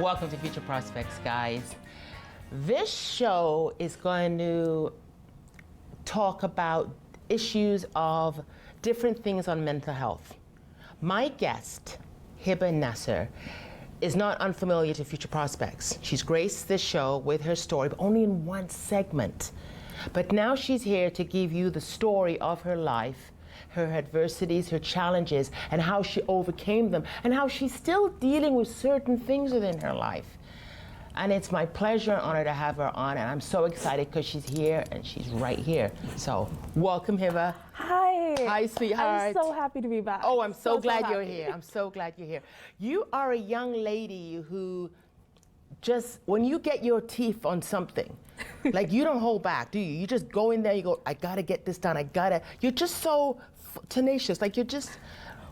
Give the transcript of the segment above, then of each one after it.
Welcome to Future Prospects, guys. This show is going to talk about issues of different things on mental health. My guest, Hibba Nasir, is not unfamiliar to Future Prospects. She's graced this show with her story, but only in one segment. But now she's here to give you the story of her life, her adversities, her challenges, and how she overcame them, and how she's still dealing with certain things within her life. And it's my pleasure and honor to have her on, and I'm so excited because she's here and she's right here. So, welcome, Hibba. Hi. Hi, sweetheart. I'm so happy to be back. Oh, I'm so glad you're happy. here. I'm so glad you're here. You are a young lady who just, when you get your teeth on something, like you don't hold back, do you? You just go in there, you go, I gotta get this done, you're just so tenacious, like you're just...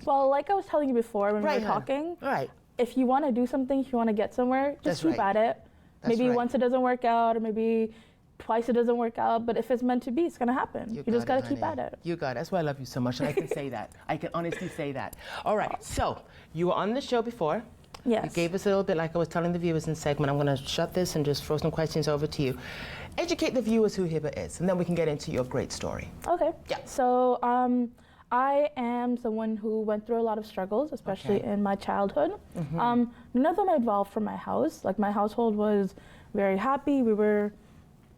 Well, like I was telling you before when we were huh? talking, Right. If you want to do something, if you want to get somewhere, just keep at it. Maybe once it doesn't work out, or maybe twice it doesn't work out, but if it's meant to be, it's gonna happen. You just gotta keep at it. You got it. That's why I love you so much, and I can say that. I can honestly say that. All right, so you were on the show before. Yes. You gave us a little bit, like I was telling the viewers in segment. I'm gonna shut this and just throw some questions over to you. Educate the viewers who Hibba is, and then we can get into your great story. Okay. Yeah. So I am someone who went through a lot of struggles, especially in my childhood. None of them involved from my house. Like my household was very happy. We were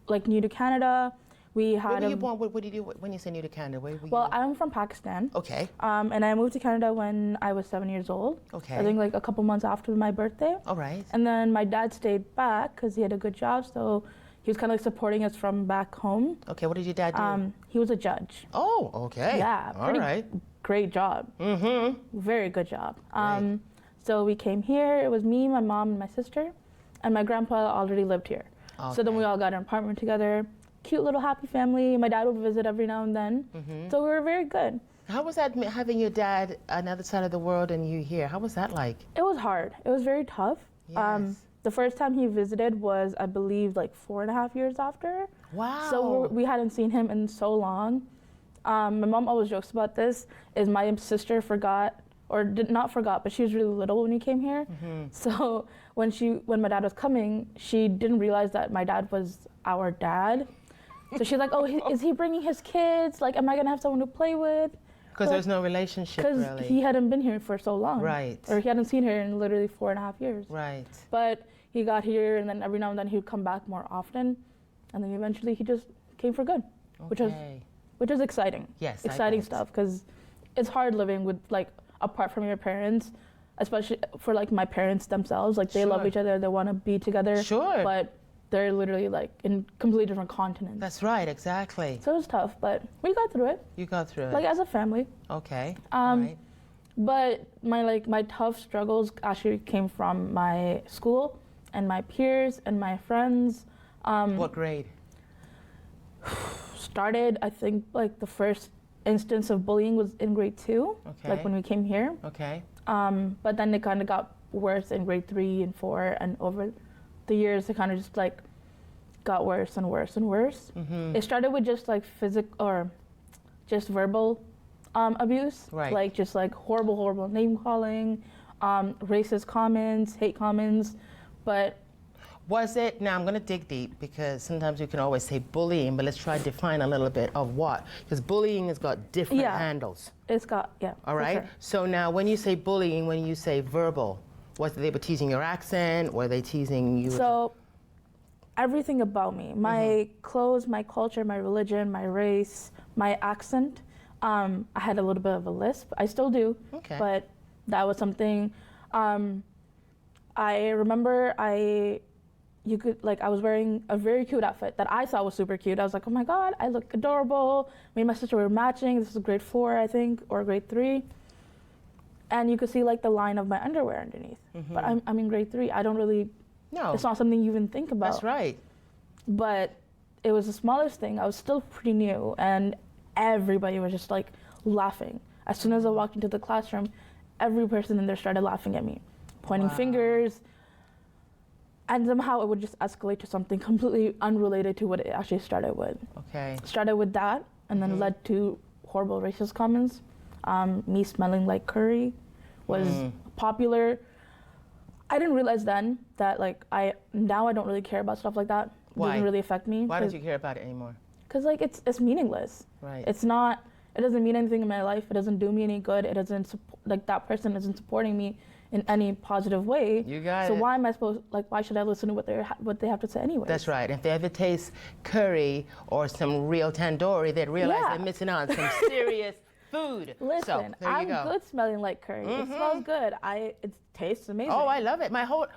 like new to Canada. We had. Where were you born? What did you do when you say new to Canada? Where were you? Well, I'm from Pakistan. Okay. And I moved to Canada when I was 7 years old. Okay. I think like a couple months after my birthday. All right. And then my dad stayed back because he had a good job, so he was kind of like supporting us from back home. Okay. What did your dad do? He was a judge. Oh, okay. Yeah. All right. Great job. Mm-hmm. Very good job. Right. So we came here. It was me, my mom, and my sister, and my grandpa already lived here. Okay. So then we all got an apartment together. Cute little happy family. My dad would visit every now and then. So we were very good. How was that having your dad on the other side of the world and you here? How was that like? It was hard. It was very tough. Yes. The first time he visited was, I believe, like 4.5 years after. Wow. So we hadn't seen him in so long. My mom always jokes about this, is my sister forgot, or did not forgot, but she was really little when he came here. So when my dad was coming, she didn't realize that my dad was our dad. So she's like, oh, is he bringing his kids? Like, am I gonna have someone to play with? Because there's no relationship, really. Because he hadn't been here for so long. Right. Or he hadn't seen her in literally 4.5 years. Right. But he got here, and then every now and then he would come back more often. And then eventually he just came for good, which is exciting. Yes, exciting stuff, because it's hard living with, like, apart from your parents, especially for, like, my parents themselves. Like, they love each other, they want to be together. Sure. But they're literally, like, in completely different continents. That's right, exactly. So it was tough, but we got through it. You got through it. Like, as a family. Okay. Right. But my tough struggles actually came from my school and my peers and my friends. What grade? Started, I think, like the first instance of bullying was in grade 2, Okay. like when we came here. Okay. But then it kind of got worse in grade 3 and 4, and over the years it kind of just like got worse and worse and worse. It started with just like physical or just verbal abuse, Right. like just like horrible name calling, racist comments, hate comments, but Was it, now I'm going to dig deep because sometimes you can always say bullying, but let's try to define a little bit of what. Because bullying has got different handles. it's got, All right? sure. So now when you say bullying, when you say verbal, was they were teasing your accent? Were they teasing you? So everything about me, my clothes, my culture, my religion, my race, my accent, I had a little bit of a lisp. I still do, but that was something. I remember I was wearing a very cute outfit that I thought was super cute. I was like, oh my God, I look adorable. Me and my sister were matching. This was grade 4, I think, or grade 3. And you could see like the line of my underwear underneath. But I'm in grade 3. I don't really, it's not something you even think about. That's right. But it was the smallest thing. I was still pretty new, and everybody was just like laughing. As soon as I walked into the classroom, every person in there started laughing at me, pointing fingers. And somehow it would just escalate to something completely unrelated to what it actually started with. Okay. Started with that, and then led to horrible racist comments. Me smelling like curry was popular. I didn't realize then that like now I don't really care about stuff like that. It Why? doesn't really affect me. Why don't you care about it anymore? Because like it's meaningless. Right. It doesn't mean anything in my life. It doesn't do me any good. It doesn't like that person isn't supporting me in any positive way. You got so it. why am I supposed why should I listen to what they have to say anyway? That's right. If they ever taste curry or some real tandoori, they'd realize Yeah. they're missing out on some serious food. Listen, so, there you I'm go. good smelling like curry. It smells good. It tastes amazing. Oh, I love it.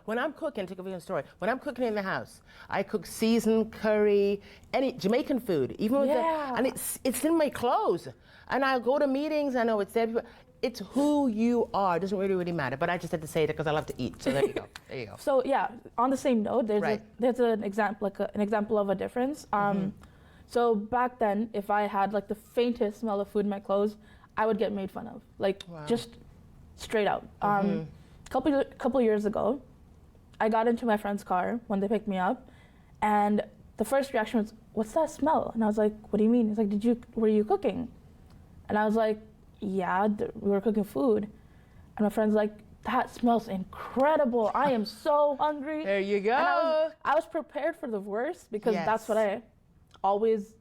When I'm cooking, to give you a story, when I'm cooking in the house, I cook seasoned curry, any Jamaican food, even with and it's in my clothes. And I'll go to meetings, I know it's there. It's who you are. It doesn't really matter. But I just had to say it because I love to eat. So there you go. There you go. So yeah, on the same note, there's an example an example of a difference. So back then, if I had like the faintest smell of food in my clothes, I would get made fun of, like just straight out. Couple years ago, I got into my friend's car when they picked me up, and the first reaction was, "What's that smell?" And I was like, "What do you mean?" He's like, "Were you cooking?" And I was like, "Yeah, we were cooking food." And my friend's like, "That smells incredible. I am so hungry." There you go. And I was prepared for the worst because that's what I always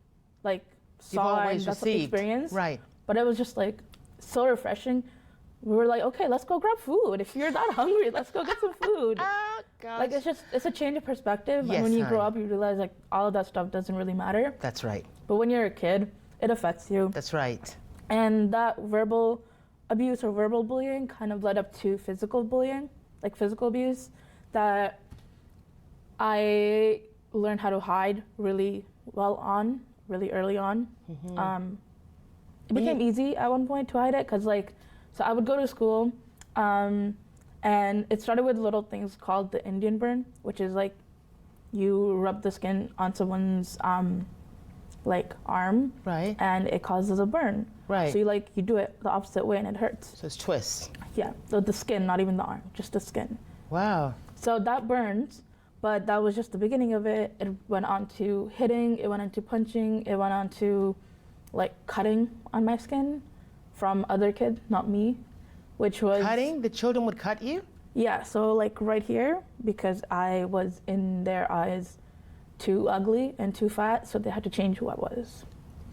like saw and that's what I experienced. Right. But it was just like so refreshing. We were like, okay, let's go grab food. If you're that hungry, let's go get some food. Oh, gosh. Like it's a change of perspective. Yes, and when you grow honey. up, you realize like all of that stuff doesn't really matter. That's right. But when you're a kid, it affects you. That's right. And that verbal abuse or verbal bullying kind of led up to physical bullying, like physical abuse, that I learned how to hide really early on. It became easy at one point to hide it because so I would go to school and it started with little things called the Indian burn, which is like you rub the skin on someone's like arm, right, and it causes a burn. Right. So you do it the opposite way and it hurts. So it's twists. Yeah. So the skin, not even the arm, just the skin. Wow. So that burns, but that was just the beginning of it. It went on to hitting, it went on to punching, it went on to like cutting on my skin from other kids, not me, which was Cutting? The children would cut you? Yeah, so like right here, because I was in their eyes too ugly and too fat, so they had to change who I was.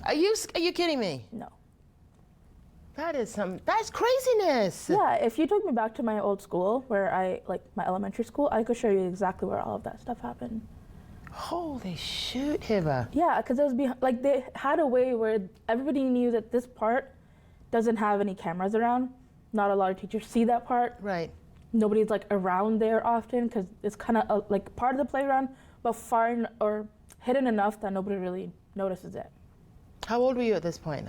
Are you kidding me? No. That's craziness. Yeah, if you took me back to my old school, my elementary school, I could show you exactly where all of that stuff happened. Holy shoot, Hibba. Yeah, because it was they had a way where everybody knew that this part doesn't have any cameras around. Not a lot of teachers see that part. Right. Nobody's like around there often because it's kind of like part of the playground, but or hidden enough that nobody really notices it. How old were you at this point?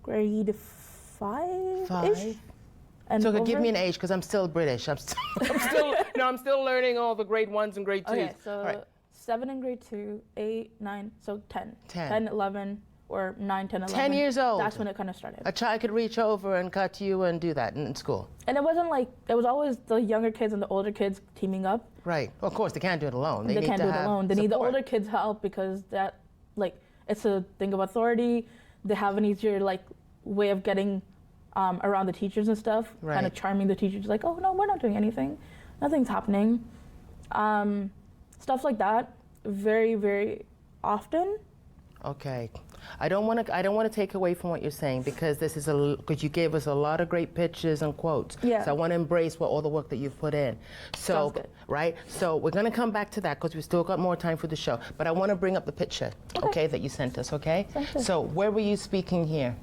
Grade 5-ish. 5? And So over. give me an age because I'm still British. I'm still learning all the grade 1s and grade 2s. Okay, so All right. 7 in grade 2, 8, 9, so 10. 10. 10, 11, or 9, 10, 11. 10 years old. That's when it kind of started. A child could reach over and cut you and do that in school. And it wasn't it was always the younger kids and the older kids teaming up. Right. Well, of course, they can't do it alone. They need can't to do it have alone. They need the support. older kids' help because that, it's a thing of authority. They have an easier, way of getting around the teachers and stuff. Right. Kind of charming the teachers, like, oh, no, we're not doing anything. Nothing's happening. Stuff like that, very, very often. Okay. I don't want to take away from what you're saying because because you gave us a lot of great pictures and quotes. Yeah. So I want to embrace all the work that you've put in. So, Sounds good. right? So we're going to come back to that because we still got more time for the show. But I want to bring up the picture, okay, that you sent us, okay? Sounds good. So where were you speaking here?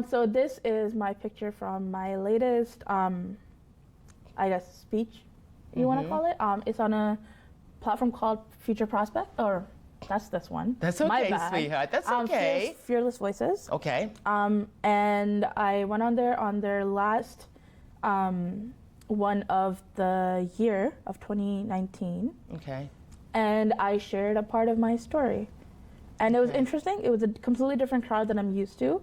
So this is my picture from my latest, speech, you want to call it. It's on a platform called Future Prospect, or that's this one. That's My okay, bad. sweetheart. That's okay. Fearless Voices. Okay. And I went on there on their last one of the year of 2019. Okay. And I shared a part of my story. And it was interesting. It was a completely different crowd than I'm used to,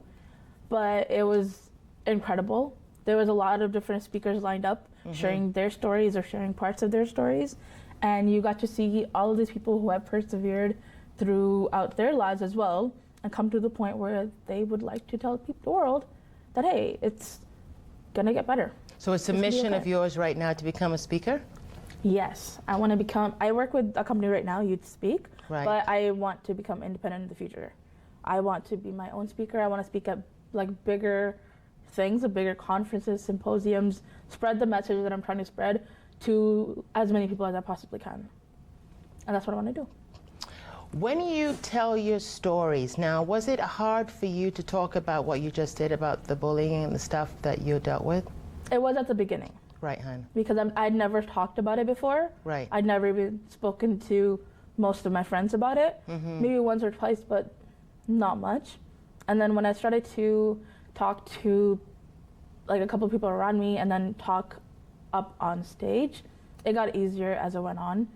but it was incredible. There was a lot of different speakers lined up sharing their stories or sharing parts of their stories. And you got to see all of these people who have persevered throughout their lives as well and come to the point where they would like to tell the world that, hey, it's going to get better. So it's a It's gonna be mission of okay. yours right now to become a speaker? Yes, I want to become. I work with a company right now, Youth Speak, Right. but I want to become independent in the future. I want to be my own speaker. I want to speak at like bigger things, bigger conferences, symposiums, spread the message that I'm trying to spread to as many people as I possibly can. And that's what I want to do. When you tell your stories, now, was it hard for you to talk about what you just did about the bullying and the stuff that you dealt with? It was at the beginning Right, hon. because I'd never talked about it before. Right. I'd never even spoken to most of my friends about it. Maybe once or twice, but not much. And then when I started to talk to like a couple of people around me and then talk up on stage, it got easier as it went on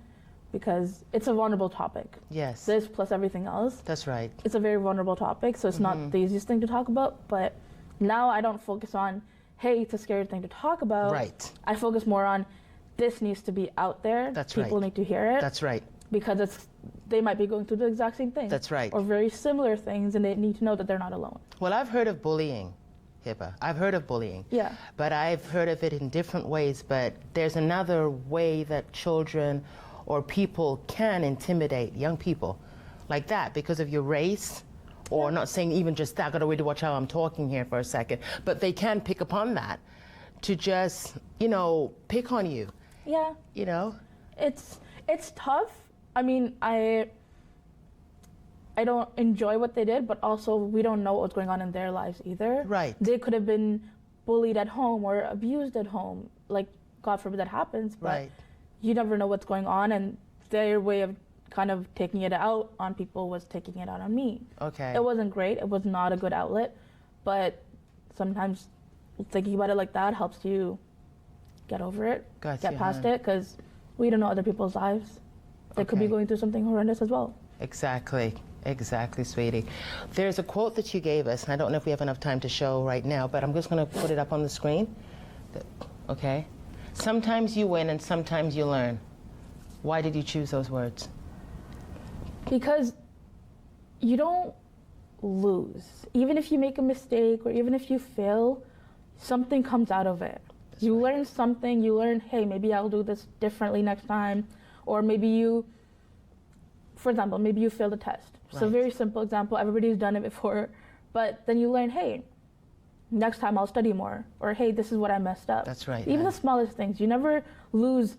because it's a vulnerable topic. Yes. This plus everything else, That's right. it's a very vulnerable topic, so it's not the easiest thing to talk about. But now I don't focus on, hey, it's a scary thing to talk about. Right. I focus more on, this needs to be out there. That's People right. need to hear it That's right. because they might be going through the exact same thing. That's right. Or very similar things, and they need to know that they're not alone. Well, I've heard of bullying, Hibba. I've heard of bullying. Yeah. But I've heard of it in different ways. But there's another way that children or people can intimidate young people like that because of your race, or not saying even just that. I gotta really watch how I'm talking here for a second. But they can pick upon that to just, pick on you, Yeah. It's tough. I mean, I don't enjoy what they did, but also we don't know what's going on in their lives either. Right. They could have been bullied at home or abused at home. Like, God forbid that happens, but Right. you never know what's going on, and their way of kind of taking it out on people was taking it out on me. Okay. It wasn't great. It was not a good outlet, but sometimes thinking about it like that helps you get over it, Gotcha, get past hon. it, because we don't know other people's lives. They could be Okay. going through something horrendous as well. Exactly, sweetie. There's a quote that you gave us, and I don't know if we have enough time to show right now, but I'm just going to put it up on the screen. Okay? Sometimes you win and sometimes you learn. Why did you choose those words? Because you don't lose. Even if you make a mistake or even if you fail, something comes out of it. You learn something, you learn, hey, maybe I'll do this differently next time. Or maybe you, for example, maybe you failed a test. So Right. very simple example, everybody's done it before. But then you learn, hey, next time I'll study more. Or hey, this is what I messed up. That's right, Even yeah. the smallest things. You never lose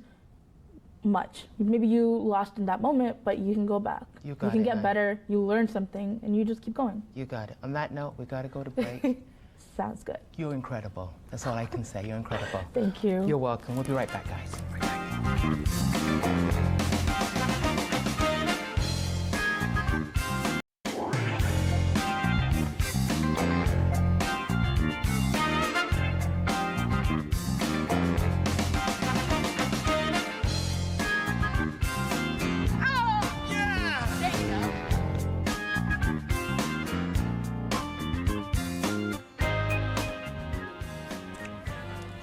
much. Maybe you lost in that moment, but you can go back. You got can it, get hon. better, you learn something, and you just keep going. You got it. On that note, we got to go to break. Sounds good. You're incredible. That's all I can say. You're incredible. Thank you. You're welcome. We'll be right back, guys.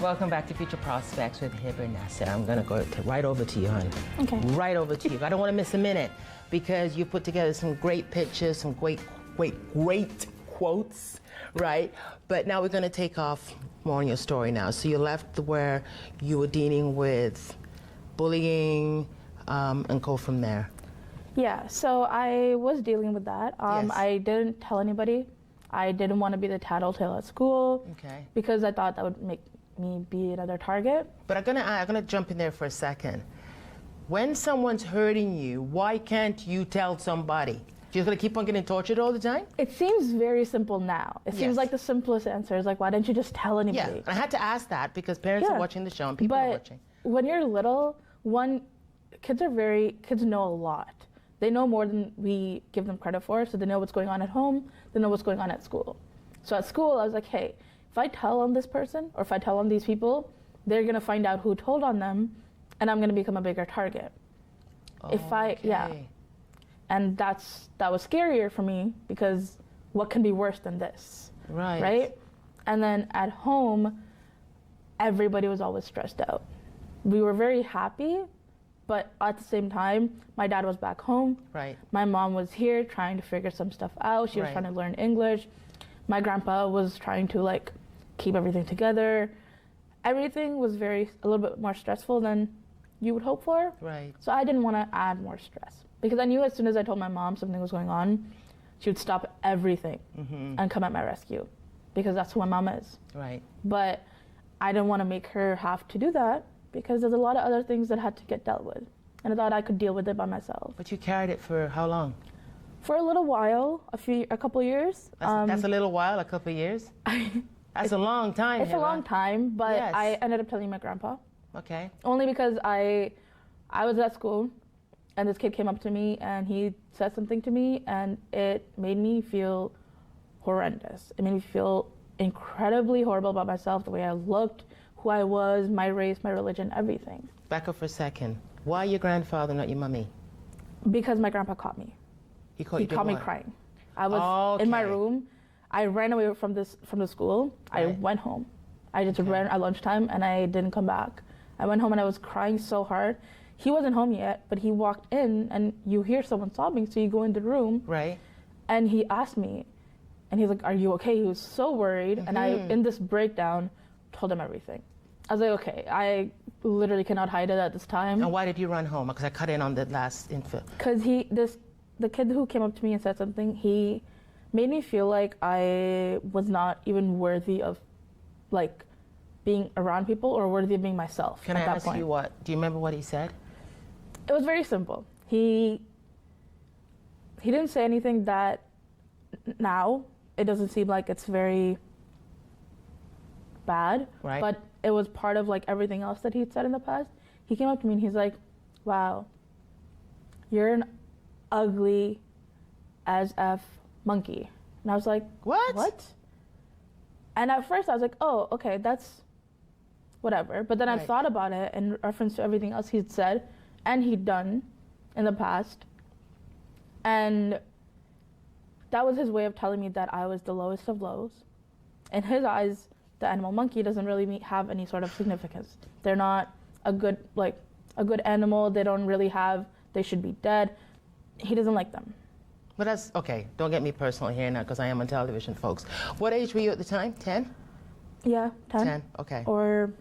Welcome back to Future Prospects with Hibba Nasir. I'm going to go right over to you, hon. Okay. Right over to you. I don't want to miss a minute because you put together some great pictures, some great quotes, right? But now we're going to take off more on your story now. So you left where you were dealing with bullying and go from there. Yeah, so I was dealing with that. Yes. I didn't tell anybody. I didn't want to be the tattletale at school Okay. because I thought that would make me be another target. But I'm gonna jump in there for a second. When someone's hurting you, why can't you tell somebody? You're gonna keep on getting tortured all the time? It seems very simple now. It Yes. sems like the simplest answer is like, why didn't you just tell Yeah, anybody? and I had to ask that because parents are Yeah. watching the show and people are But watching. when you're little, kids know a lot. They know more than we give them credit for, so they know what's going on at home, they know what's going on at school. So at school, I was like, hey, if I tell on this person or if I tell on these people, they're gonna find out who told on them, and I'm gonna become a bigger target. Okay. And that was scarier for me because what can be worse than this, Right. right? And then at home, everybody was always stressed out. We were very happy, but at the same time, my dad was back home. Right. My mom was here trying to figure some stuff out. She was Right. trying to learn English. My grandpa was trying to keep everything together. everything was a little bit more stressful than you would hope for. Right. So I didn't want to add more stress because I knew as soon as I told my mom something was going on, she would stop everything and come at my rescue because that's who my mom is. Right. But I didn't want to make her have to do that because there's a lot of other things that had to get dealt with. And I thought I could deal with it by myself. But you carried it for how long? For a little while, a couple years. That's a little while, a couple of years? That's a long time. It's a long time, but Yes. I ended up telling my grandpa. Okay. Only because I was at school and this kid came up to me and he said something to me and it made me feel horrendous. It made me feel incredibly horrible about myself, the way I looked, who I was, my race, my religion, everything. Back up for a second. Why your grandfather, not your mummy? Because my grandpa caught me. He caught me crying. I was in my room. I ran away from the school. Right. I went home. I just ran at lunchtime and I didn't come back. I went home and I was crying so hard. He wasn't home yet, but he walked in and you hear someone sobbing, so you go in the room. Right. And he asked me, and he's like, "Are you okay?" He was so worried, and I, in this breakdown, told him everything. I was like, "Okay, I literally cannot hide it at this time." And why did you run home? Because I cut in on the last info. Because the kid who came up to me and said something, he made me feel like I was not even worthy of, like, being around people or worthy of being myself. Can I ask you what? Do you remember what he said? It was very simple. He didn't say anything that now it doesn't seem like it's very bad. Right. But it was part of like everything else that he'd said in the past. He came up to me and he's like, "Wow, you're an ugly as F monkey." And I was like, What? What? And at first I was like, "Oh, okay, that's whatever." But then I Right. thought about it in reference to everything else he'd said and he'd done in the past. And that was his way of telling me that I was the lowest of lows. In his eyes, the animal monkey doesn't really have any sort of significance. They're not a good animal. They should be dead. He doesn't like them. But that's, okay, don't get me personal here now because I am on television, folks. What age were you at the time? 10? Yeah, 10. 10, okay. Or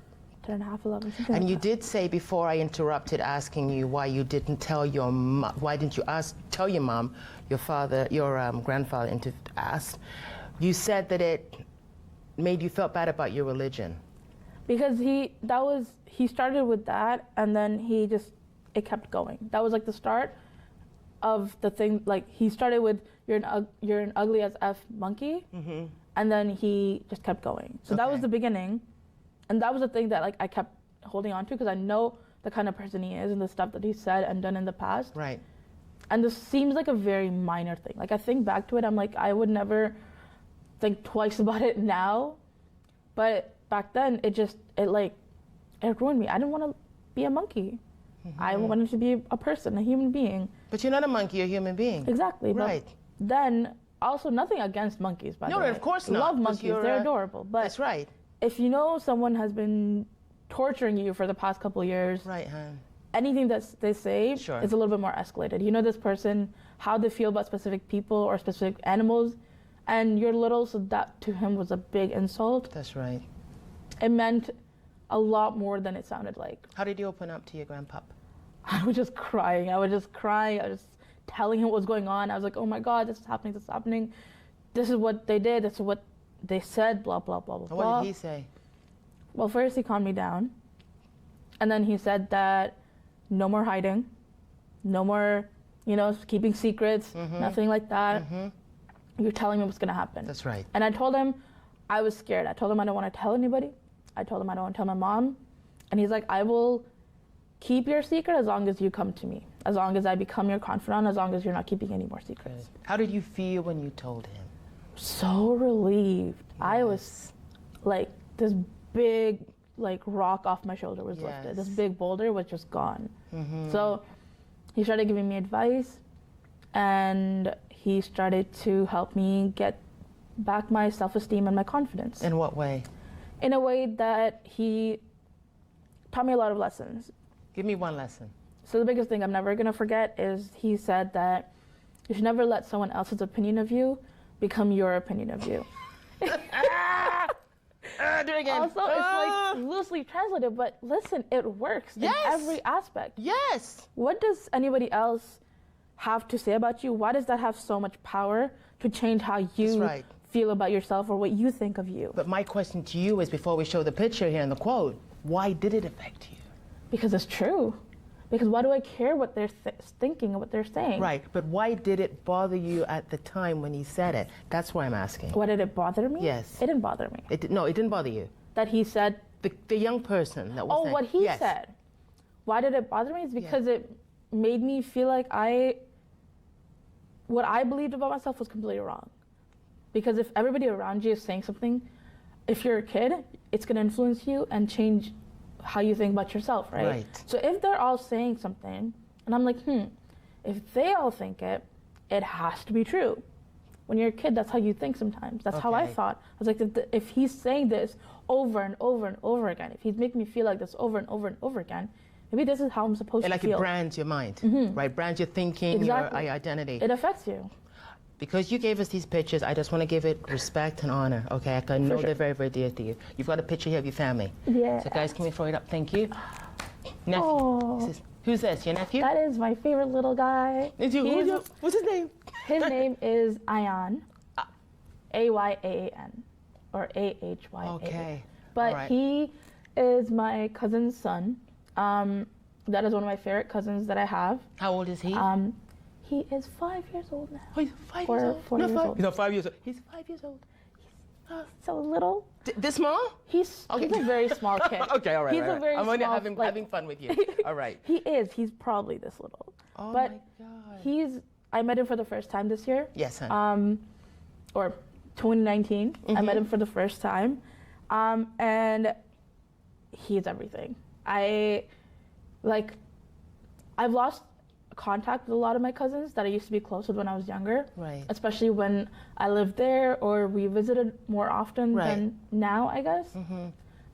10 and a half, 11, something And like you that. did say before I interrupted asking you why you didn't tell your mom, why didn't you tell your mom, your father, your grandfather asked, you said that it made you feel bad about your religion. Because he started with that and then it kept going. That was like the start of the thing. Like he started with you're an ugly as F monkey, and then he just kept going. So that was the beginning, and that was the thing that like I kept holding on to because I know the kind of person he is and the stuff that he said and done in the past. Right. And this seems like a very minor thing. Like I think back to it, I'm like I would never think twice about it now, but back then it ruined me. I didn't want to be a monkey. I wanted to be a person, a human being. But you're not a monkey, you're a human being. Exactly. Right. But then, also nothing against monkeys, by the way. No, of course not. Love 'cause monkeys, you're, they're adorable. But that's right. if you know someone has been torturing you for the past couple of years, Right, hon. anything that they say Sure. is a little bit more escalated. You know this person, how they feel about specific people or specific animals, and you're little, so that to him was a big insult. That's right. It meant a lot more than it sounded like. How did you open up to your grandpop? I was just crying. I was just telling him what was going on. I was like, "Oh my God, this is happening, this is happening. This is what they did, this is what they said, blah, blah, blah, blah, And blah." what did he say? Well, first he calmed me down. And then he said that no more hiding, no more, keeping secrets, nothing like that. You're telling me what's going to happen. That's right. And I told him I was scared. I told him I don't want to tell anybody. I told him I don't want to tell my mom. And he's like, "I will keep your secret as long as you come to me, as long as I become your confidant, as long as you're not keeping any more secrets." How did you feel when you told him? So relieved. I was like, this big rock off my shoulder was lifted. This big boulder was just gone. So he started giving me advice and he started to help me get back my self-esteem and my confidence. In what way? In a way that he taught me a lot of lessons. Give me one lesson. So the biggest thing I'm never going to forget is he said that you should never let someone else's opinion of you become your opinion of you. not do it again. Also, it's like loosely translated, but listen, it works Yes. in every aspect. Yes. What does anybody else have to say about you? Why does that have so much power to change how you right. feel about yourself or what you think of you? But my question to you is, before we show the picture here and the quote, why did it affect you? Because it's true. Because why do I care what they're thinking and what they're saying? Right, but why did it bother you at the time when he said it? That's why I'm asking. Why did it bother me? Yes. It didn't bother me. No, it didn't bother you. That he said, The young person that was saying. what he yes. said. Why did it bother me? It's because it made me feel like what I believed about myself was completely wrong. Because if everybody around you is saying something, if you're a kid, it's going to influence you and change how you think about yourself, right? Right. So if they're all saying something, and I'm like, if they all think it, it has to be true. When you're a kid, that's how you think sometimes. That's how I Okay. thought. I was like, if he's saying this over and over and over again, if he's making me feel like this over and over and over again, maybe this is how I'm supposed Like to feel. it brands your mind, right? Brands your thinking, Exactly. your identity. It affects you. Because you gave us these pictures, I just want to give it respect and honor, okay? I know sure. they're very, very dear to you. You've got a picture here of your family. Yeah. So guys, can we throw it up? Thank you. Nephew. Oh. Who's this? Your nephew? That is my favorite little guy. What's his name? His name is Ayan. Ayaan. Or Ahya. Okay. But All right. he is my cousin's son. That is one of my favorite cousins that I have. How old is he? He is 5 years old now. Oh, he's 5 Or years old? 4 years old. He's not 5 years old. He's 5 years old. So little. This small? He's a very small kid. Okay, all right. He's all right. a very I'm only small, having fun with you. All right. He is. He's probably this little. Oh but my God. I met him for the first time this year. Yes, honey. Or 2019. I met him for the first time. And he's everything. I've lost contact with a lot of my cousins that I used to be close with when I was younger. Right. Especially when I lived there or we visited more often than now, I guess.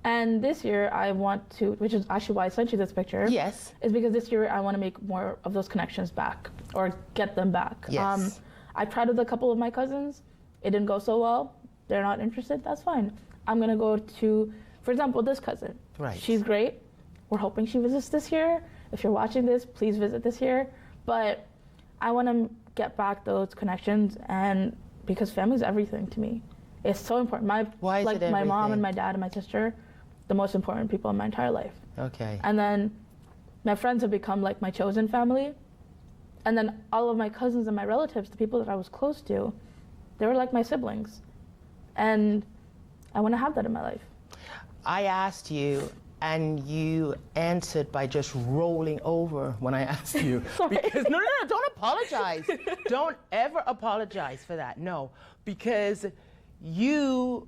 And this year I want to, which is actually why I sent you this picture. Yes. Is because this year I want to make more of those connections back or get them back. Yes. I tried with a couple of my cousins. It didn't go so well. They're not interested. That's fine. I'm going to go to, for example, this cousin. Right. She's great. We're hoping she visits this year. If you're watching this, please visit this year. But I want to get back those connections, and because family's everything to me. It's so important. Why is it my mom everything? and my dad and my sister, the most important people in my entire life. Okay. And then my friends have become like my chosen family. And then all of my cousins and my relatives, the people that I was close to, they were like my siblings. And I want to have that in my life. I asked you, and you answered by just rolling over when I asked you. Sorry. Because no, don't apologize. Don't ever apologize for that. No, because you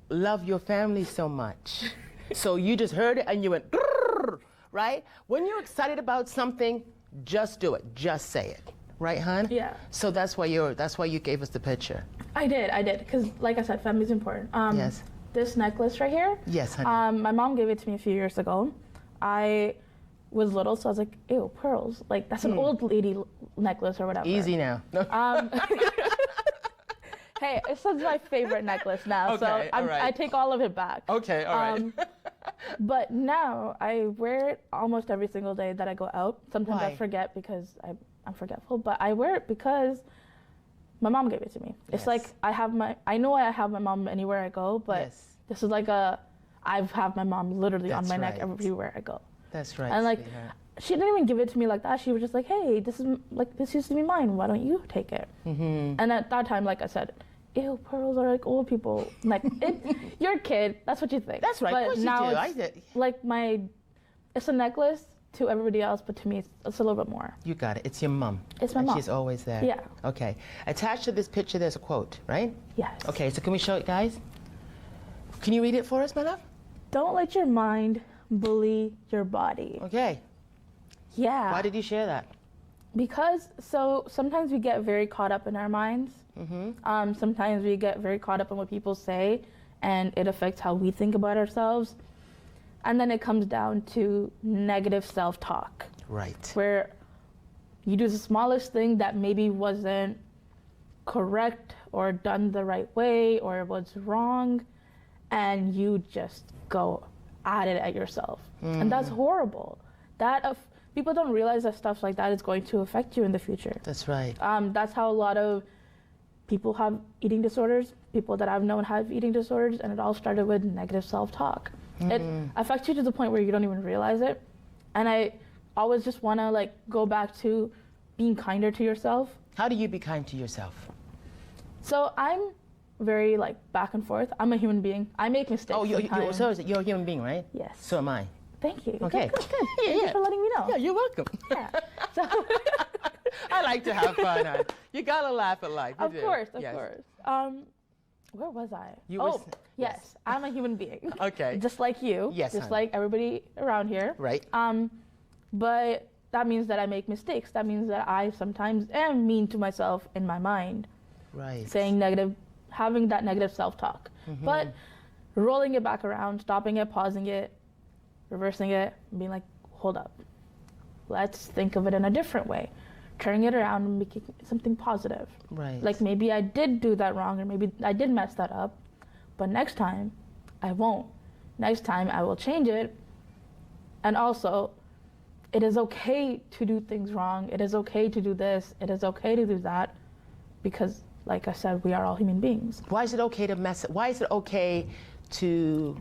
love your family so much. So you just heard it and you went, "Grrr," right? When you're excited about something, just do it. Just say it. Right, hon? Yeah. So that's why you gave us the picture. I did. Because like I said, family's important. Yes. This necklace right here. Yes, honey. My mom gave it to me a few years ago. I was little, so I was like, ew, pearls. Like, that's an old lady necklace or whatever. Easy now. No. Hey, it's my favorite necklace now, so Okay, all right. I take all of it back. Okay, all right. But now I wear it almost every single day that I go out. Sometimes Why? I forget because I'm forgetful, but I wear it because my mom gave it to me. It's Yes. like I know I have my mom anywhere I go, but Yes. this is like I have my mom literally on That's my neck right. everywhere I go. That's right. And like, sweetheart. she didn't even give it to me like that. She was just like, hey, this used to be mine. Why don't you take it? Mm-hmm. And at that time, like I said, ew, pearls are like old people. Like, you're a kid. That's what you think. That's right. But Of course now you do. it's I did. like it's a necklace to everybody else, but to me, it's a little bit more. You got it. It's your mom. It's my and mom. She's always there. Yeah. Okay. Attached to this picture, there's a quote, right? Yes. Okay. So can we show it, guys? Can you read it for us, my love? Don't let your mind bully your body. Okay. Yeah. Why did you share that? Because sometimes we get very caught up in our minds. Mm-hmm. Sometimes we get very caught up in what people say, and it affects how we think about ourselves. And then it comes down to negative self-talk, Right. where you do the smallest thing that maybe wasn't correct or done the right way or was wrong, and you just go at it at yourself. And that's horrible. People don't realize that stuff like that is going to affect you in the future. That's right. That's how a lot of people have eating disorders. People that I've known have eating disorders, and it all started with negative self-talk. It affects you to the point where you don't even realize it. And I always just want to like go back to being kinder to yourself. How do you be kind to yourself? So I'm very like back and forth. I'm a human being. I make mistakes. Oh, you're sometimes. a human being, right? Yes. So am I. Thank you. Okay. Good. Thank you for letting me know. Yeah, you're welcome. Yeah. So I like to have fun. Hon. You gotta laugh at life. You of do. course. Yes. Where was I? Yes. Yes. I'm a human being. Okay. Just like you. Yes, Just honey. like everybody around here. Right. But that means that I make mistakes. That means that I sometimes am mean to myself in my mind. Right. Having that negative self-talk. But rolling it back around, stopping it, pausing it, reversing it, being like, hold up. Let's think of it in a different way. Turning it around and making something positive. Right. Like maybe I did do that wrong, or maybe I did mess that up, but next time I won't. Next time I will change it. And also, it is okay to do things wrong. It is okay to do this. It is okay to do that, because like I said, we are all human beings. Why is it okay to Why is it okay to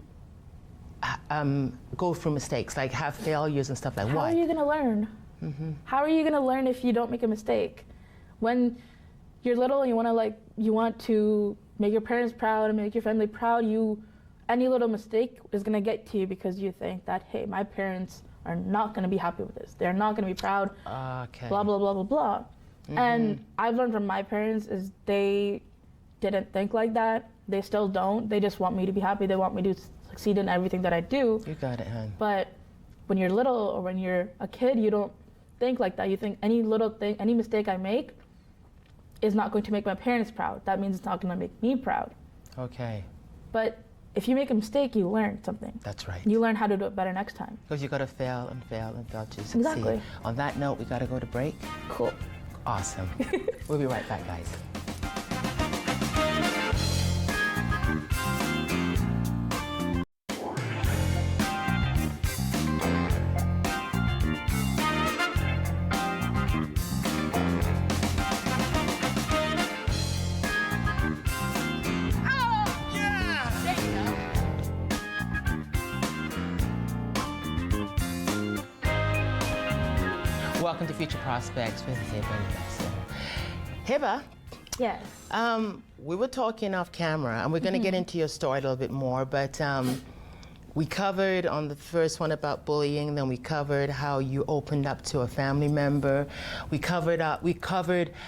go through mistakes, like have failures and stuff like that? How Why? are you gonna learn? How are you gonna learn if you don't make a mistake? When you're little, you want to make your parents proud and make your family proud. Any little mistake is gonna get to you because you think that, hey, my parents are not gonna be happy with this. They're not gonna be proud. Okay. Blah blah blah blah blah. And I've learned from my parents is they didn't think like that. They still don't. They just want me to be happy. They want me to succeed in everything that I do. You got it, hon. But when you're little or when you're a kid, you don't think like that. You think any little thing, any mistake I make is not going to make my parents proud. That means it's not going to make me proud. Okay. But if you make a mistake, you learn something. That's right. You learn how to do it better next time. Because you got to fail and fail and fail to succeed. Exactly. On that note, we got to go to break. Cool. Awesome. We'll be right back, guys. Welcome to Future Prospects with Hibba Nasir. Hibba, Yes. we were talking off camera, and we're going to get into your story a little bit more, but we covered on the first one about bullying, then we covered how you opened up to a family member. We covered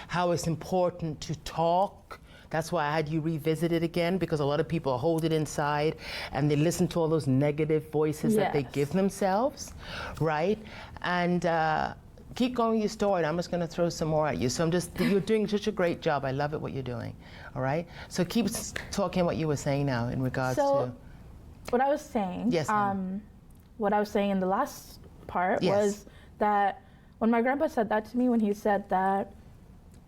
how it's important to talk. That's why I had you revisit it again, because a lot of people hold it inside and they listen to all those negative voices that they Yes. give themselves, right? And keep going with your story. I'm just going to throw some more at you. So you're doing such a great job. I love it, what you're doing. All right? So keep talking what you were saying now in regards to. What I was saying, Yes, ma'am. what I was saying in the last part Yes. was that when my grandpa said that to me, when he said that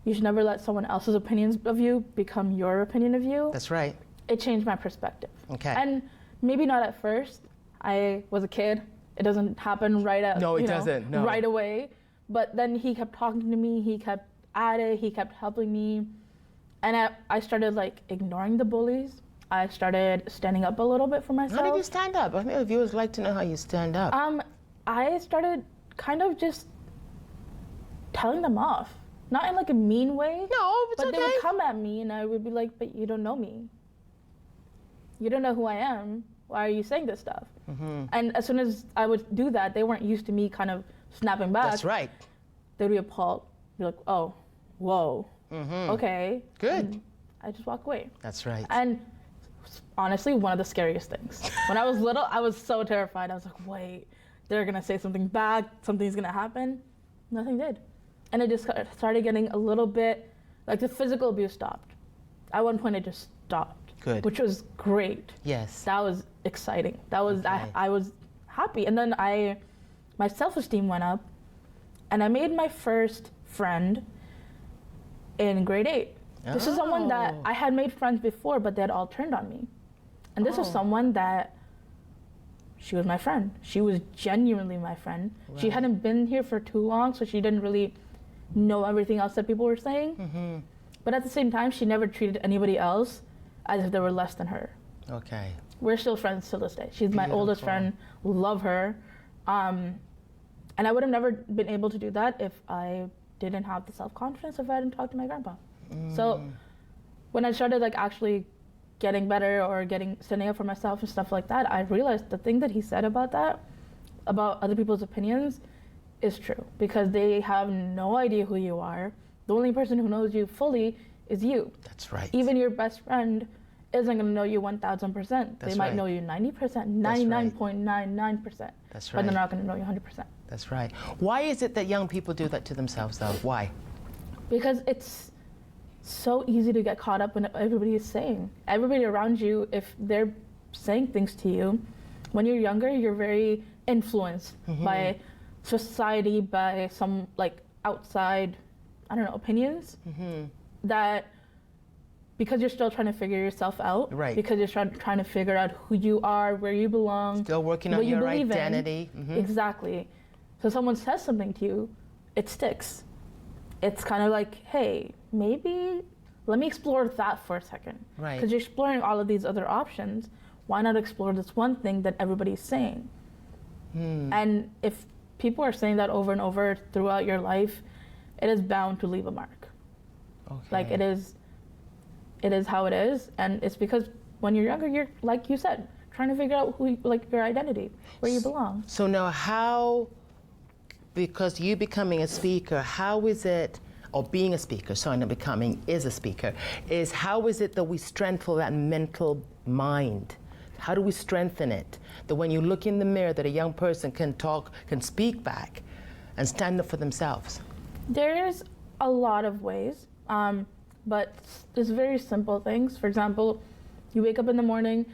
you should never let someone else's opinions of you become your opinion of you, That's right. it changed my perspective. Okay. And maybe not at first. I was a kid. It doesn't happen right away. But then he kept talking to me. He kept at it. He kept helping me. And I started like ignoring the bullies. I started standing up a little bit for myself. How did you stand up? I mean, viewers like to know how you stand up. I started kind of just telling them off. Not in like a mean way. No, it's But okay. they would come at me and I would be like, but you don't know me. You don't know who I am. Why are you saying this stuff? And as soon as I would do that, they weren't used to me kind of snapping back. That's right. They'd be appalled. Be like, oh, whoa, okay. Good. And I just walk away. That's right. And honestly, one of the scariest things. When I was little, I was so terrified. I was like, wait, they're gonna say something bad, something's gonna happen. Nothing did. And it just started getting a little bit, like the physical abuse stopped. At one point it just stopped. Good. Which was great. Yes. That was exciting. That was, Okay. I was happy. And then my self-esteem went up and I made my first friend in grade 8. This is someone that Oh. I had made friends before, but they had all turned on me. And this was someone that, she was my friend. She was genuinely my friend. Right. She hadn't been here for too long, so she didn't really know everything else that people were saying. But at the same time, she never treated anybody else as if they were less than her. Okay. We're still friends to this day. She's my oldest friend, love her. And I would have never been able to do that if I didn't have the self-confidence, if I hadn't talked to my grandpa. So when I started like actually getting better or standing up for myself and stuff like that, I realized the thing that he said about that, about other people's opinions, is true, because they have no idea who you are. The only person who knows you fully is you. That's right. Even your best friend isn't going to know you 1,000%. They might know you 90%, 99.99%. That's right. But they're not going to know you 100%. That's right. Why is it that young people do that to themselves, though? Why? Because it's so easy to get caught up in what everybody is saying. Everybody around you, if they're saying things to you, when you're younger, you're very influenced by society, by some like outside, I don't know, opinions that, because you're still trying to figure yourself out, right? Because you're trying to figure out who you are, where you belong, still working on your identity. Exactly. So someone says something to you, it sticks. It's kind of like, hey, maybe let me explore that for a second. Right. Because you're exploring all of these other options. Why not explore this one thing that everybody's saying? And if people are saying that over and over throughout your life, it is bound to leave a mark. Okay. Like it is how it is, and it's because when you're younger, you're, like you said, trying to figure out who, like your identity, where you belong. So now how, because you becoming a speaker, how is it, or being a speaker, sorry, not becoming, is a speaker, is how is it that we strengthen that mental mind? How do we strengthen it? That when you look in the mirror, that a young person can talk, can speak back, and stand up for themselves? There's a lot of ways, but there's very simple things. For example, you wake up in the morning,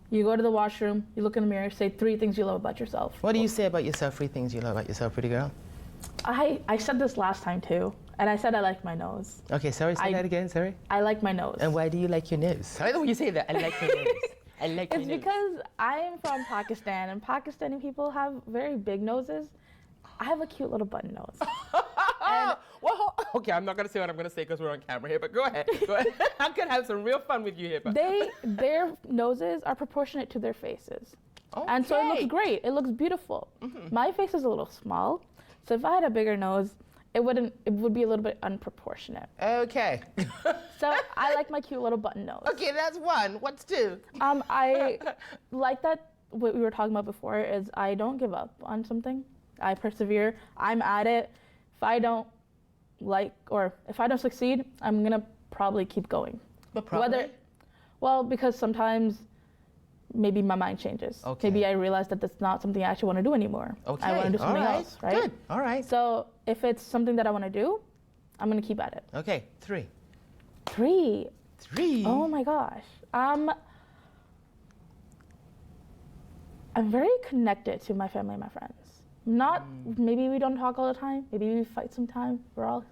you go to the washroom, you look in the mirror, say 3 things you love about yourself. What do you say about yourself, 3 things you love about yourself, pretty girl? I said this last time too, and I said I like my nose. Okay, sorry, say that again, sorry. I like my nose. And why do you like your nose? I don't you say that, I like my nose. I like It's because I am from Pakistan, and Pakistani people have very big noses. I have a cute little button nose. Well, okay, I'm not going to say what I'm going to say because we're on camera here, but go ahead. Go ahead. I could have some real fun with you here. But. Their noses are proportionate to their faces. Okay. And so it looks great. It looks beautiful. My face is a little small, so if I had a bigger nose, it would be a little bit unproportionate. Okay. So I like my cute little button nose. Okay, that's 1. What's 2? I like that what we were talking about before is I don't give up on something. I persevere. I'm at it. If I don't succeed, I'm gonna probably keep going. But probably? Because sometimes maybe my mind changes. Okay. Maybe I realize that that's not something I actually want to do anymore. Okay. I want to do something else, right? Good. All right. So if it's something that I want to do, I'm gonna keep at it. Okay. 3. 3. 3. Oh my gosh. I'm very connected to my family and my friends. Maybe we don't talk all the time. Maybe we fight sometime. We're all,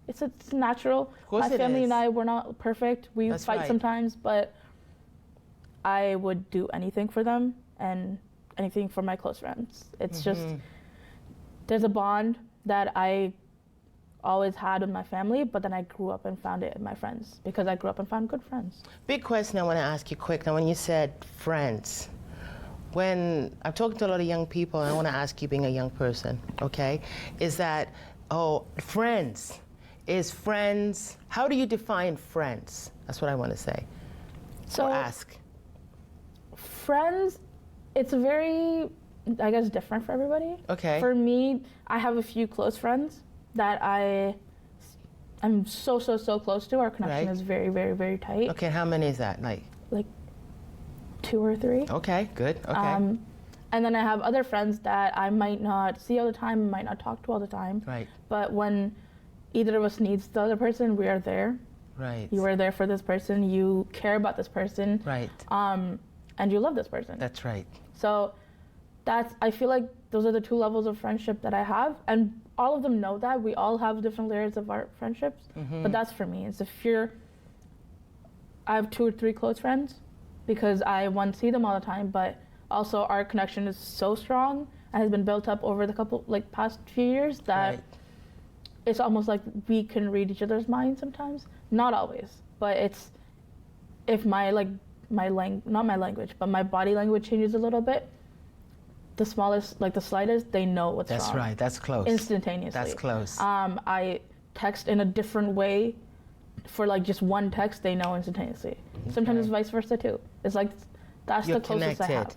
it's natural. Of course my family and I, we're not perfect. We fight sometimes, but I would do anything for them and anything for my close friends. It's just, there's a bond that I always had with my family, but then I grew up and found it in my friends because I grew up and found good friends. Big question I want to ask you quick. Now, when you said friends, when I'm talking to a lot of young people, and I want to ask you, being a young person, okay, is that, friends. Is friends, how do you define friends? That's what I want to say. So, or ask. Friends, it's very, I guess, different for everybody. Okay. For me, I have a few close friends that I'm so close to. Our connection is very, very, very tight. Okay, how many is that? Like 2 or 3. Okay, good. Okay. And then I have other friends that I might not see all the time, might not talk to all the time. Right. But when either of us needs the other person, we are there. Right. You are there for this person. You care about this person. Right. And you love this person. That's right. So I feel like those are the 2 levels of friendship that I have, and all of them know that. We all have different layers of our friendships, but that's for me. It's I have 2 or 3 close friends, because I one see them all the time, but also our connection is so strong and has been built up over the past few years that Right. it's almost like we can read each other's minds sometimes. Not always, but it's if my not my language, but my body language changes a little bit, the slightest, they know what's wrong. That's right. That's close. Instantaneously. That's close. I text in a different way for like just one text, they know instantaneously. Sometimes it's vice versa too. It's like that's You're the closest connected. I have.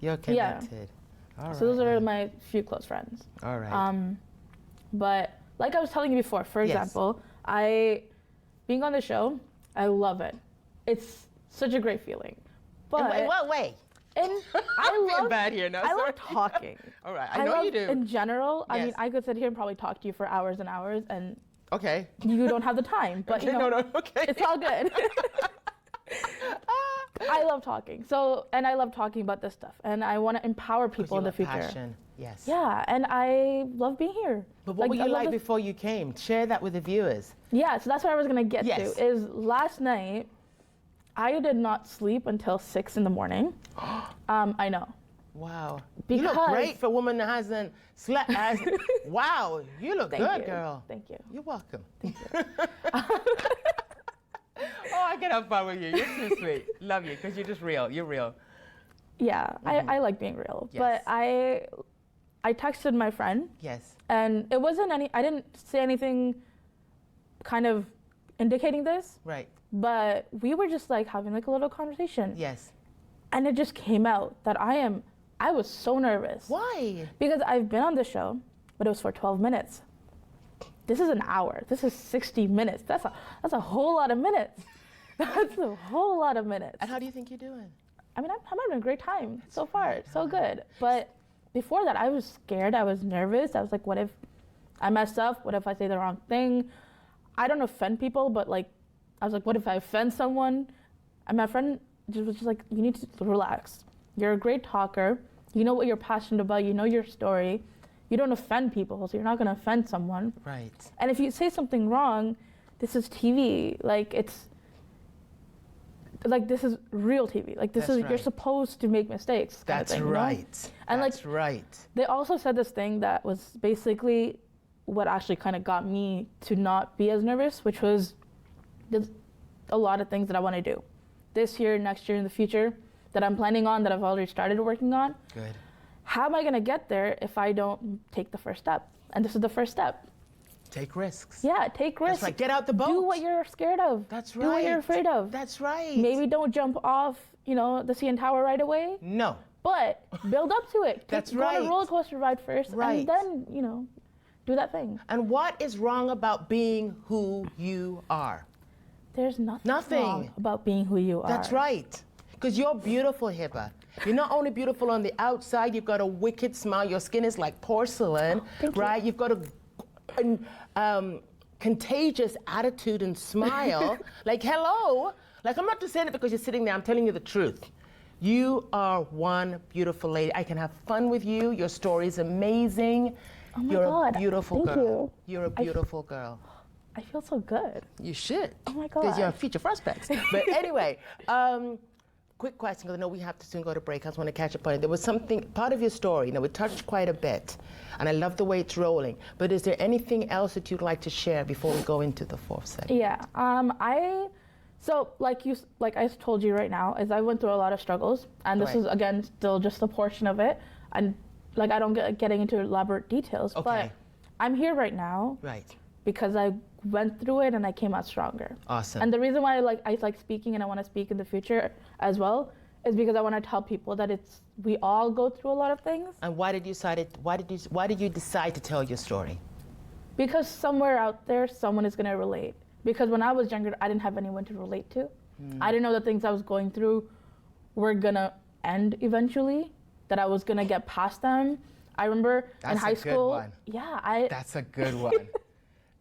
You're connected. All So those right. are my few close friends. All right. But like I was telling you before, for Yes. example, being on the show, I love it. It's such a great feeling. But In what way? and I'm being bad here now. I sorry. love talking. All right. I know you do. In general, I mean, Yes. I could sit here and probably talk to you for hours and hours, and Okay. you don't have the time. But you Okay, know, no, okay. it's all good. I love talking. And I love talking about this stuff, and I want to empower people in the future. Passion. Yes. Yeah, and I love being here. But what were I you love like this- before you came? Share that with the viewers. Yeah, so that's what I was gonna get Yes. to. Is last night, I did not sleep until 6 in the morning. I know. Wow. You look Because- great for a woman that hasn't slept. Wow. You look Thank good, you. girl. Thank you. You're welcome. Oh, I can have fun with you. You're too sweet. Love you because you're just real. You're real. Yeah, I like being real. Yes. But I texted my friend, Yes. and it wasn't I didn't say anything kind of indicating this, Right. but we were just like having like a little conversation. Yes. And it just came out that I was so nervous. Why? Because I've been on the show, but it was for 12 minutes. This is an hour. This is 60 minutes. That's a whole lot of minutes. That's a whole lot of minutes. And how do you think you're doing? I mean, I'm having a great time so far. So good. But before that, I was scared. I was nervous. I was like, what if I mess up? What if I say the wrong thing? I don't offend people, but like, I was like, what if I offend someone? And my friend was just like, you need to relax. You're a great talker. You know what you're passionate about. You know your story. You don't offend people, so you're not going to offend someone. Right. And if you say something wrong, this is TV. This is real TV. Like this That's is you're right. supposed to make mistakes. Kind That's of thing, you know? right. And That's like right. they also said this thing that was basically what actually kind of got me to not be as nervous, which was there's a lot of things that I want to do this year, next year, in the future that I'm planning on, that I've already started working on. Good. How am I going to get there if I don't take the first step? And this is the first step. Take risks. Yeah, take risks. That's right. Get out the boat. Do what you're scared of. That's Do what you're right. afraid of. That's right. Maybe don't jump off, the CN Tower right away, No. but build up to it. That's Go on right. a roller coaster ride first, Right. and then, do that thing. And what is wrong about being who you are? There's nothing, Nothing. wrong about being who you are. That's right. Because you're beautiful, Hibba. You're not only beautiful on the outside, you've got a wicked smile. Your skin is like porcelain, thank you. right? You've got a contagious attitude and smile. Like, hello. Like, I'm not just saying it because you're sitting there. I'm telling you the truth. You are one beautiful lady. I can have fun with you. Your story is amazing. Oh my You're God. a beautiful Thank girl. you. You're a beautiful girl. I feel so good. You should. Oh my Because you're a God. future prospects. But anyway, quick question, because I know we have to soon go to break. I just want to catch up on it. There was something, part of your story, we touched quite a bit, and I love the way it's rolling. But is there anything else that you'd like to share before we go into the fourth segment? Yeah. Like I told you right now, is I went through a lot of struggles, and this Right. is again still just a portion of it, and like I don't getting into elaborate details, Okay. but I'm here right now Right. because I went through it and I came out stronger. Awesome. And the reason why I like speaking and I want to speak in the future as well is because I want to tell people that we all go through a lot of things. And why did you decide to tell your story? Because somewhere out there, someone is going to relate. Because when I was younger, I didn't have anyone to relate to. I didn't know the things I was going through were going to end eventually, that I was going to get past them. I remember in That's high a good school. one. Yeah, That's a good one.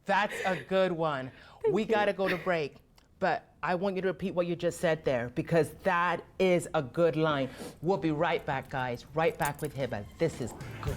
That's a good one. We got to go to break. But I want you to repeat what you just said there, because that is a good line. We'll be right back, guys. Right back with Hibba. This is good.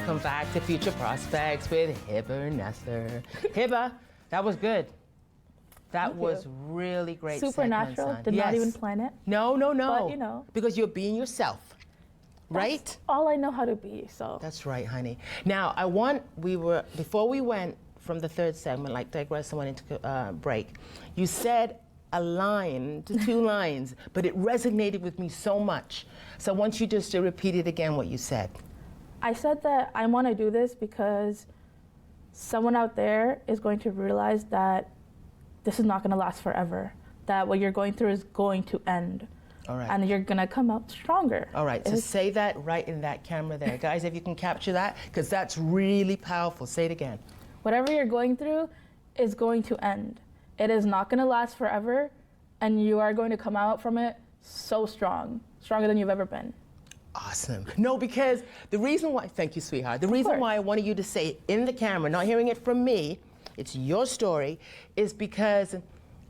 welcome back to Future Prospects with Hibba Nasir. Hibba, that was good. That Thank was you. really great. Supernatural. Segment, son. Did not Yes. even plan it. No. But, you know. Because you're being yourself, right? That's all I know how to be. So. That's right, honey. Now, before we went from the third segment, like digress and went into break, you said a line to two lines, but it resonated with me so much. So I want you just to repeat it again, what you said. I said that I want to do this because someone out there is going to realize that this is not going to last forever, that what you're going through is going to end. All right. And you're going to come out stronger. All right, so say that right in that camera there. Guys, if you can capture that, because that's really powerful. Say it again. Whatever you're going through is going to end. It is not going to last forever, and you are going to come out from it so strong, stronger than you've ever been. Awesome. No, because the reason why, thank you, sweetheart. The reason why I wanted you to say it in the camera, not hearing it from me, it's your story, is because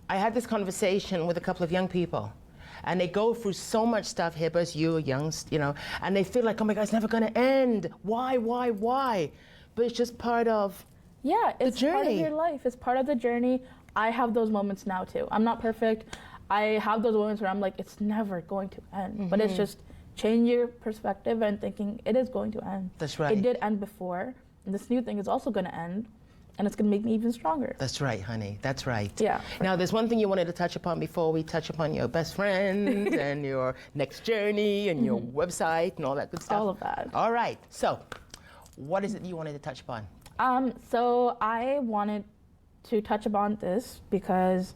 I had this conversation with a couple of young people. And they go through so much stuff, Hibbas, you, young, you know, and they feel like, oh my God, it's never gonna end. Why? But it's just part of it's the part of journey. your life. It's part of the journey. I have those moments now too. I'm not perfect. I have those moments where I'm like, it's never going to end. But it's just change your perspective and thinking it is going to end. That's right. It did end before, and this new thing is also going to end, and it's going to make me even stronger. That's right, honey. That's right. Yeah. Now, there's one thing you wanted to touch upon before we touch upon your best friend and your next journey and your website and all that good stuff. All of that. All right. So, what is it you wanted to touch upon? So I wanted to touch upon this because,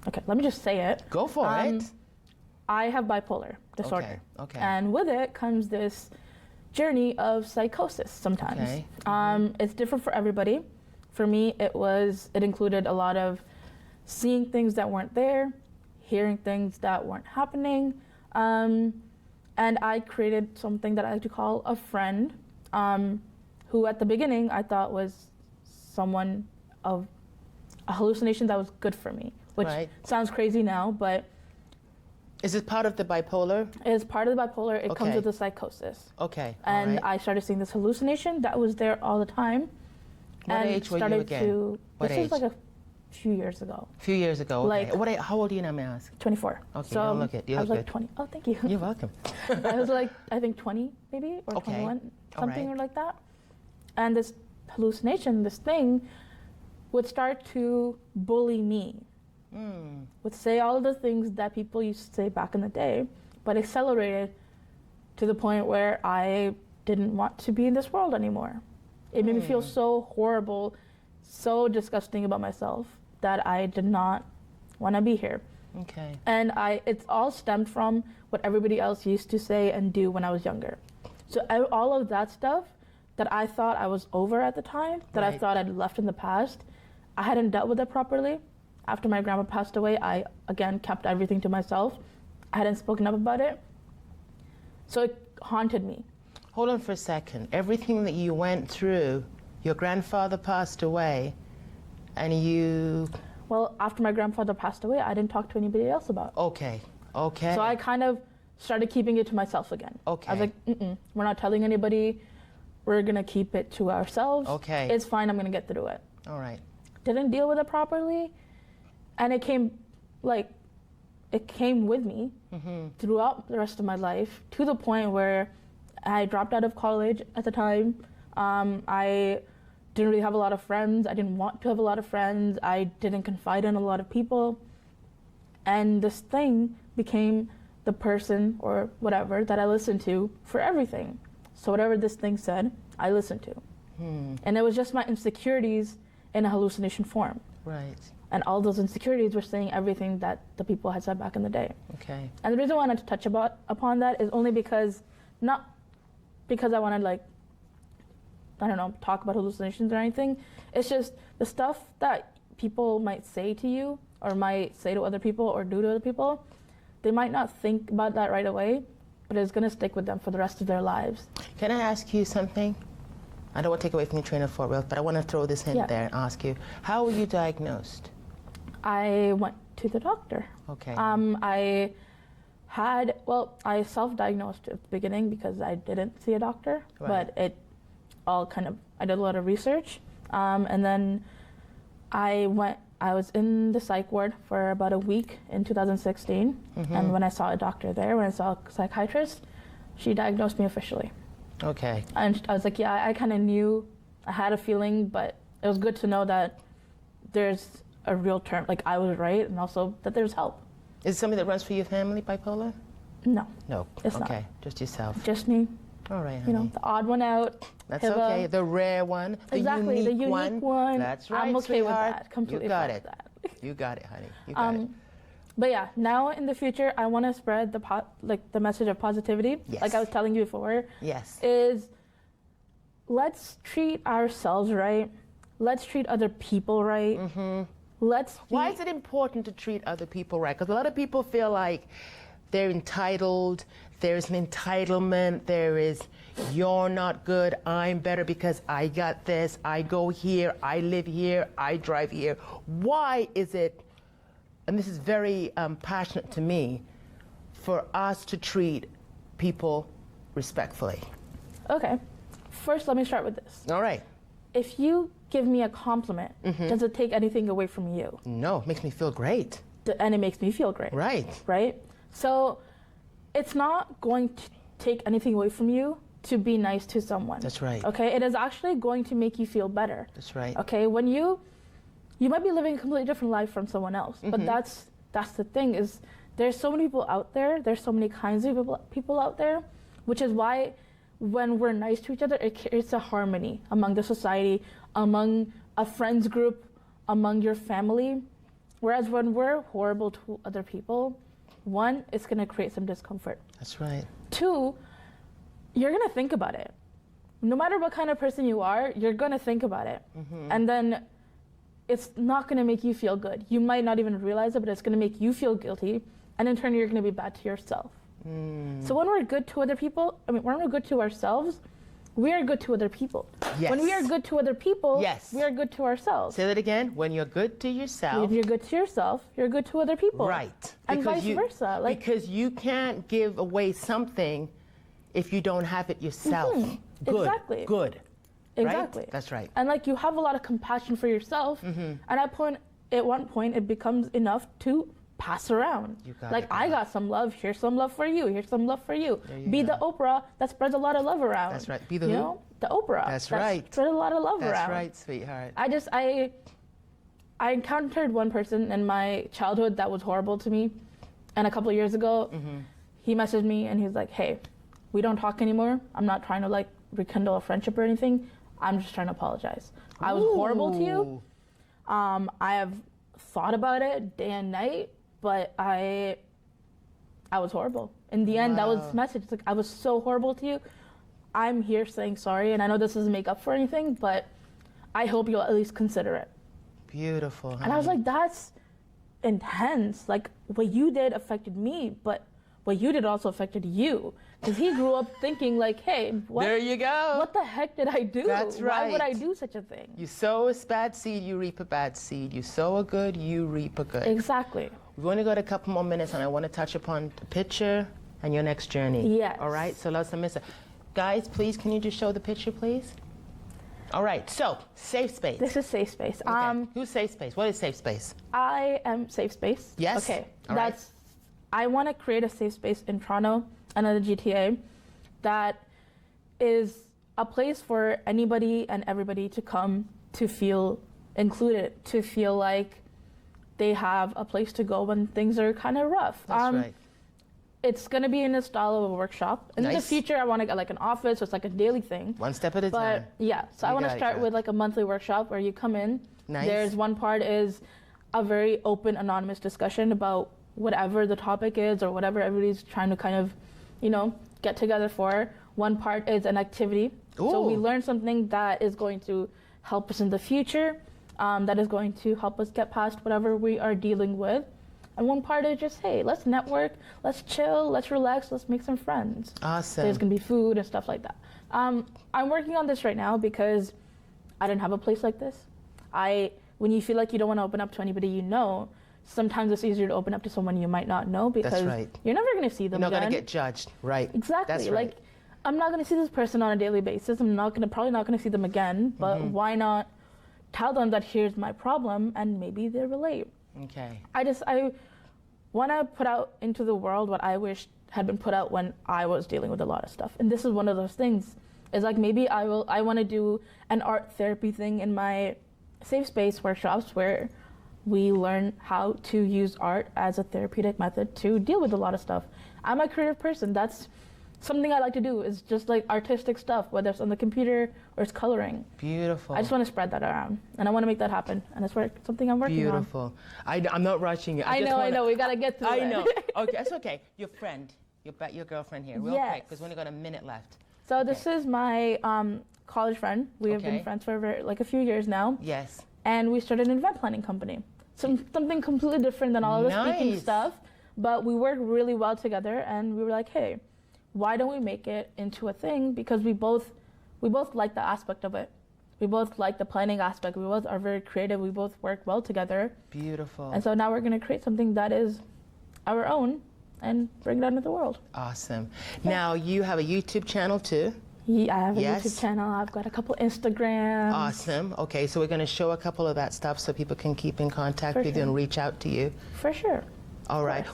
okay, let me just say it. Go for it. I have bipolar disorder. Okay. And with it comes this journey of psychosis sometimes. Okay. It's different for everybody. For me, it included a lot of seeing things that weren't there, hearing things that weren't happening, and I created something that I like to call a friend, who at the beginning I thought was someone of a hallucination that was good for me, which sounds crazy now, but is it part of the bipolar? it is part of the bipolar. It comes with the psychosis. Okay. And all right. I started seeing this hallucination that was there all the time. What and age were you started again? to What this age? was like a few years ago. A few years ago. Like- Okay. How old are you now, may I ask? 24. Okay, So don't look it. You I was look like good. 20. Oh, thank you. You're welcome. I was like, I think 20 maybe, or Okay. 21, All something right. or like that. And this hallucination, this thing, would start to bully me. Would say all of the things that people used to say back in the day, but accelerated to the point where I didn't want to be in this world anymore. It made me feel so horrible, so disgusting about myself that I did not want to be here. Okay. And it's all stemmed from what everybody else used to say and do when I was younger. So all of that stuff that I thought I was over at the time, that I Right. thought I'd left in the past, I hadn't dealt with it properly. After my grandma passed away, I again kept everything to myself. I hadn't spoken up about it. So it haunted me. Hold on for a second. Everything that you went through, your grandfather passed away, and you. Well, after my grandfather passed away, I didn't talk to anybody else about it. Okay. Okay. So I kind of started keeping it to myself again. Okay. I was like, we're not telling anybody. We're going to keep it to ourselves. Okay. It's fine. I'm going to get through it. All right. Didn't deal with it properly. And it came with me throughout the rest of my life, to the point where I dropped out of college at the time. I didn't really have a lot of friends. I didn't want to have a lot of friends. I didn't confide in a lot of people. And this thing became the person or whatever that I listened to for everything. So whatever this thing said, I listened to. And it was just my insecurities in a hallucination form. Right. And all those insecurities were saying everything that the people had said back in the day. Okay. And the reason why I wanted to touch upon that is only because, not because I want to talk about hallucinations or anything. It's just the stuff that people might say to you or might say to other people or do to other people, they might not think about that right away, but it's going to stick with them for the rest of their lives. Can I ask you something? I don't want to take away from your train of thought, but I want to throw this in there and ask you, how were you diagnosed? I went to the doctor. Okay. I self-diagnosed at the beginning because I didn't see a doctor, Right. but I did a lot of research, and then I was in the psych ward for about a week in 2016, and when I saw a doctor there, when I saw a psychiatrist, she diagnosed me officially. Okay. And I was like, yeah, I kind of knew, I had a feeling, but it was good to know that there's a real term, like I was right, and also that there's help. Is it something that runs for your family, bipolar? No. No. It's not. Okay, just yourself. Just me. All right, honey. You know, the odd one out. That's Hibba. okay. The rare one. The Exactly, the unique one. That's right, I'm okay with sweetheart. that. Completely You got fine it. with that. You got it, honey. You got it. But yeah, now in the future, I want to spread the message of positivity. Yes. Like I was telling you before. Yes. Is let's treat ourselves right. Let's treat other people right. Why is it important to treat other people right? Because a lot of people feel like they're entitled. There's an entitlement. There is, you're not good. I'm better because I got this. I go here. I live here. I drive here. Why is it, and this is very passionate to me, for us to treat people respectfully? Okay. First, let me start with this. All right. If you give me a compliment, does it take anything away from you? No, it makes me feel great. And it makes me feel great. Right. Right? So it's not going to take anything away from you to be nice to someone. That's right. Okay? It is actually going to make you feel better. That's right. Okay? When you might be living a completely different life from someone else, but that's the thing, is there's so many people out there, there's so many kinds of people out there, which is why when we're nice to each other, it creates a harmony among the society, among a friends group, among your family. Whereas when we're horrible to other people, one, it's going to create some discomfort. That's right. Two, you're going to think about it. No matter what kind of person you are, you're going to think about it. And then it's not going to make you feel good. You might not even realize it, but it's going to make you feel guilty. And in turn, you're going to be bad to yourself. So when we're good to other people, when we're good to ourselves, we are good to other people. Yes. When we are good to other people, Yes. we are good to ourselves. Say that again. When you're good to yourself. If you're good to yourself, you're good to other people. Right. And vice versa. Because you can't give away something if you don't have it yourself. Good. Exactly. Good. Exactly. Right? That's right. And you have a lot of compassion for yourself. And at one point, it becomes enough to pass around. You got like, it, I got some love, here's some love for you, here's some love for you. Be the Oprah that spreads a lot of love around. That's right. Be the you who? know? The Oprah. That's right. Spread a lot of love around. That's right, sweetheart. I encountered one person in my childhood that was horrible to me. And a couple of years ago, he messaged me and he was like, hey, we don't talk anymore. I'm not trying to rekindle a friendship or anything. I'm just trying to apologize. I was horrible to you. I have thought about it day and night, but I was horrible. In the end, that was the message. It's like, I was so horrible to you. I'm here saying sorry, and I know this doesn't make up for anything, but I hope you'll at least consider it. Beautiful. Honey. And I was like, that's intense. Like, what you did affected me, but what you did also affected you. Because he grew up thinking hey, what? There you go. What the heck did I do? That's right. Why would I do such a thing? You sow a bad seed, you reap a bad seed. You sow a good, you reap a good. Exactly. We've only got a couple more minutes, and I want to touch upon the picture and your next journey. Yes. All right, so let's miss it. Guys, please, can you just show the picture, please? All right, so safe space. This is safe space. Okay. Who's safe space? What is safe space? I am safe space. Yes. Okay. All right. I want to create a safe space in Toronto and in the GTA that is a place for anybody and everybody to come to feel included, to feel like they have a place to go when things are kind of rough. That's right. It's going to be in the style of a workshop. In the Nice. future, I want to get an office, so it's a daily thing. One step at a time. But yeah, so I want to start with a monthly workshop where you come in. Nice. There's one part is a very open, anonymous discussion about whatever the topic is or whatever everybody's trying to kind of, get together for. One part is an activity. So we learn something that is going to help us in the future, that is going to help us get past whatever we are dealing with. And one part is just, hey, let's network, let's chill, let's relax, let's make some friends. Awesome. There's going to be food and stuff like that. I'm working on this right now because I didn't have a place like this. When you feel like you don't want to open up to anybody you know, sometimes it's easier to open up to someone you might not know because right. you're never going to see them You're not again. going to get judged. Right. Exactly. That's right. I'm not going to see this person on a daily basis. Probably not going to see them again, but why not tell them that here's my problem and maybe they relate. Okay. I want to put out into the world what I wish had been put out when I was dealing with a lot of stuff. And this is one of those things. Is like maybe I want to do an art therapy thing in my safe space workshops where we learn how to use art as a therapeutic method to deal with a lot of stuff. I'm a creative person. That's something I like to do, is just like artistic stuff, whether it's on the computer or it's coloring. Beautiful. I just want to spread that around, and I want to make that happen, and that's something I'm working on. Beautiful. I'm not rushing you. I know. We gotta get through it. I know. Okay, that's okay. Your friend, your girlfriend here, real quick, because we only got a minute left. So this is my college friend. We have been friends for a few years now. Yes. And we started an event planning company. Something completely different than all of the speaking stuff, but we work really well together, and we were like, hey, why don't we make it into a thing? Because we both like the aspect of it. We both like the planning aspect. We both are very creative. We both work well together. Beautiful. And so now we're going to create something that is our own and bring it out into the world. Awesome. Now you have a YouTube channel too? Yeah, I have a YouTube channel. I've got a couple Instagrams. Awesome. Okay, so we're going to show a couple of that stuff so people can keep in contact with you and reach out to you. For sure. All right.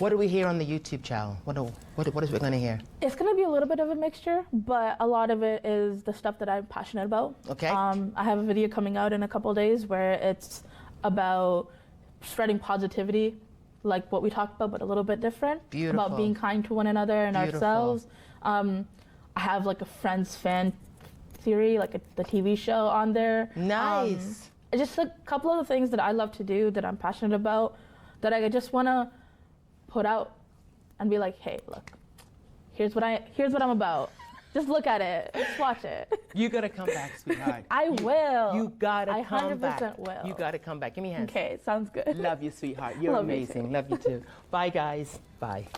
What do we hear on the YouTube channel? What is we going to hear? It's going to be a little bit of a mixture, but a lot of it is the stuff that I'm passionate about. Okay. I have a video coming out in a couple of days where it's about spreading positivity, like what we talked about, but a little bit different. Beautiful. About being kind to one another and ourselves. I have like a Friends fan theory, like the TV show on there. Nice. Just a couple of the things that I love to do, that I'm passionate about, that I just want to put out and be like, hey, look, here's what I'm about. Just look at it. Just watch it. You gotta come back, sweetheart. I will. You gotta come back. I 100% will. You gotta come back. Give me hands. Okay, sounds good. Love you, sweetheart. You're Love amazing. You too. Love you too. Bye, guys. Bye.